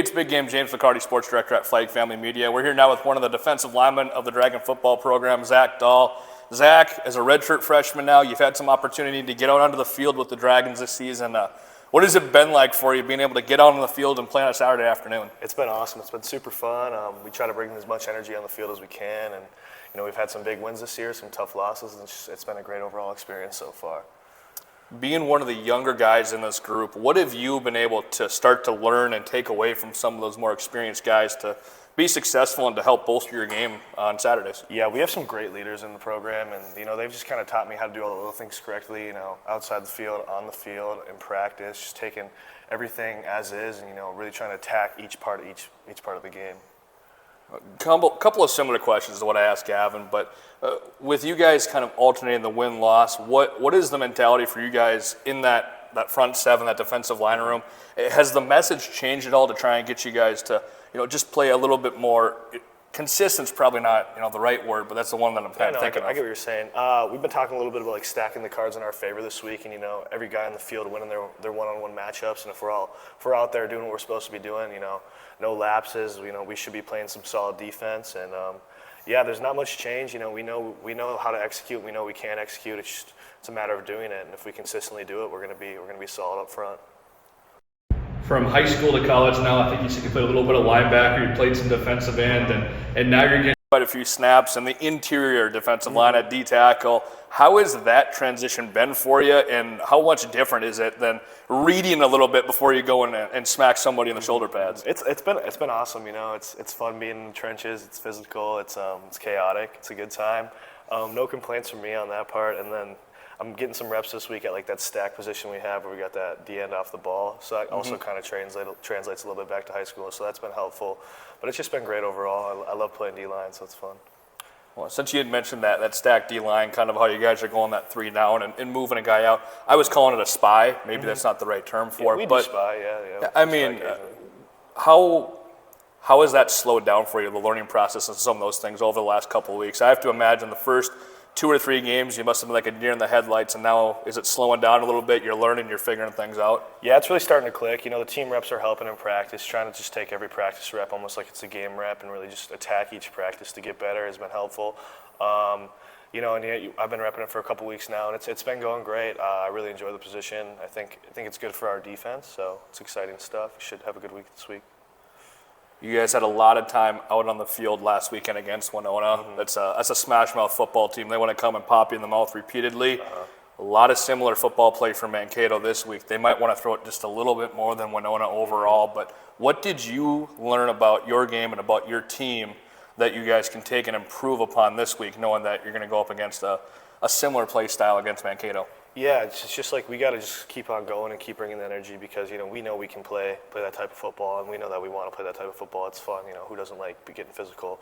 Hey, it's Big Game James McCarty, Sports Director at Flag Family Media. We're here now with one of the defensive linemen of the Dragon football program, Zach Dahl. Zach, as a redshirt freshman now, you've had some opportunity to get out onto the field with the Dragons this season. What has it been like for you being able to get out on the field and play on a Saturday afternoon? It's been awesome. It's been super fun. We try to bring as much energy on the field as we can, and we've had some big wins this year, some tough losses, and it's been a great overall experience so far. Being one of the younger guys in this group, what have you been able to start to learn and take away from some of those more experienced guys to be successful and to help bolster your game on Saturdays? Yeah, we have some great leaders in the program, and they've just kind of taught me how to do all the little things correctly. Outside the field, on the field, in practice, just taking everything as is, and really trying to attack each part of the game. Couple of similar questions to what I asked Gavin, but with you guys kind of alternating the win-loss, what is the mentality for you guys in that front seven, that defensive line room? Has the message changed at all to try and get you guys to just play a little bit more? Consistent's probably not the right word, but that's the one that I'm kind of thinking of. I get what you're saying. We've been talking a little bit about stacking the cards in our favor this week, and every guy on the field winning their one-on-one matchups, and if we're out there doing what we're supposed to be doing, no lapses, we should be playing some solid defense, and there's not much change. We know how to execute. We know we can execute. It's a matter of doing it, and if we consistently do it, we're gonna be solid up front. From high school to college now, I think you said you played a little bit of linebacker, you played some defensive end, and now you're getting quite a few snaps in the interior defensive line at D-tackle. How has that transition been for you, and how much different is it than reading a little bit before you go in and smack somebody in the shoulder pads? It's been awesome. It's fun being in the trenches. It's physical. It's chaotic. It's a good time. No complaints from me on that part. And then I'm getting some reps this week at that stack position we have where we got that D end off the ball. So that also kind of translates a little bit back to high school. So that's been helpful. But it's just been great overall. I love playing D-line, so it's fun. Well, since you had mentioned that stacked D-line, kind of how you guys are going that 3 down and moving a guy out, I was calling it a spy. Maybe that's not the right term for it. We do spy, yeah. I mean, how has that slowed down for you, the learning process and some of those things over the last couple of weeks? I have to imagine the first 2 or 3 games, you must have been like a deer in the headlights, and now is it slowing down a little bit? You're learning, you're figuring things out? Yeah, it's really starting to click. The team reps are helping in practice, trying to just take every practice rep almost like it's a game rep and really just attack each practice to get better has been helpful. And I've been repping it for a couple weeks now, and it's been going great. I really enjoy the position. I think it's good for our defense, so it's exciting stuff. We should have a good week this week. You guys had a lot of time out on the field last weekend against Winona. That's a smash mouth football team. They want to come and pop you in the mouth repeatedly. A lot of similar football play from Mankato this week. They might want to throw it just a little bit more than Winona overall, but what did you learn about your game and about your team that you guys can take and improve upon this week, knowing that you're going to go up against a similar play style against Mankato? Yeah, it's just like we got to just keep on going and keep bringing the energy because, we know we can play that type of football, and we know that we want to play that type of football. It's fun, who doesn't like getting physical?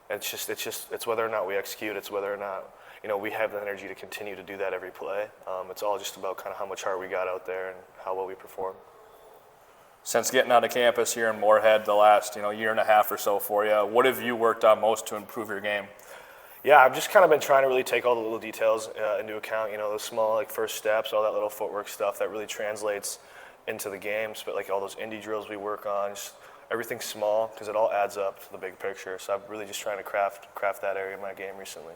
It's whether or not we execute. It's whether or not, we have the energy to continue to do that every play. It's all just about kind of how much heart we got out there and how well we perform. Since getting out of campus here in Moorhead the last, year and a half or so for you, what have you worked on most to improve your game? Yeah, I've just kind of been trying to really take all the little details into account, those small first steps, all that little footwork stuff that really translates into the games, but all those indie drills we work on, just everything small because it all adds up to the big picture. So I'm really just trying to craft that area of my game recently.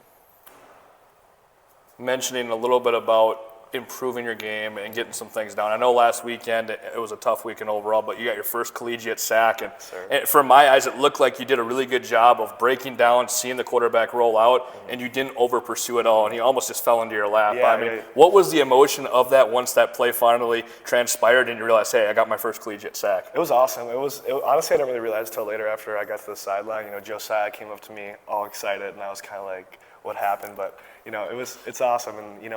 Mentioning a little bit about improving your game and getting some things down. I know last weekend it was a tough weekend overall, but you got your first collegiate sack, and from my eyes it looked like you did a really good job of breaking down, seeing the quarterback roll out, and you didn't over pursue at all, and he almost just fell into your lap. Yeah, what was the emotion of that once that play finally transpired and you realized, hey, I got my first collegiate sack? It was awesome. Honestly, I didn't really realize until later after I got to the sideline. Josiah came up to me all excited, and I was kind of like, what happened? But it's awesome, and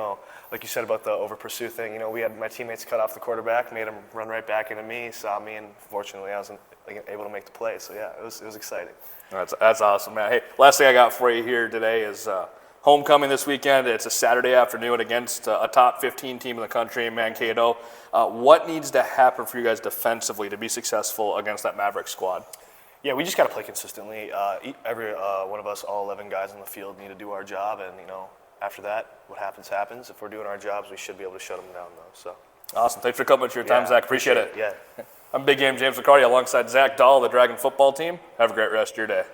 like you said about the over pursue thing, we had my teammates cut off the quarterback, made him run right back into me, saw me, and fortunately I wasn't able to make the play. So yeah, it was exciting. That's awesome, man. Hey, last thing I got for you here today is homecoming this weekend. It's a Saturday afternoon against a top 15 team in the country in Mankato. What needs to happen for you guys defensively to be successful against that Maverick squad? Yeah, we just got to play consistently. Every one of us, all 11 guys on the field, need to do our job, and after that, what happens happens. If we're doing our jobs, we should be able to shut them down, though. So awesome. Thanks for coming to your time, Zach. Appreciate it. Yeah. I'm Big Game James McCarty alongside Zach Dahl, the Dragon football team. Have a great rest of your day.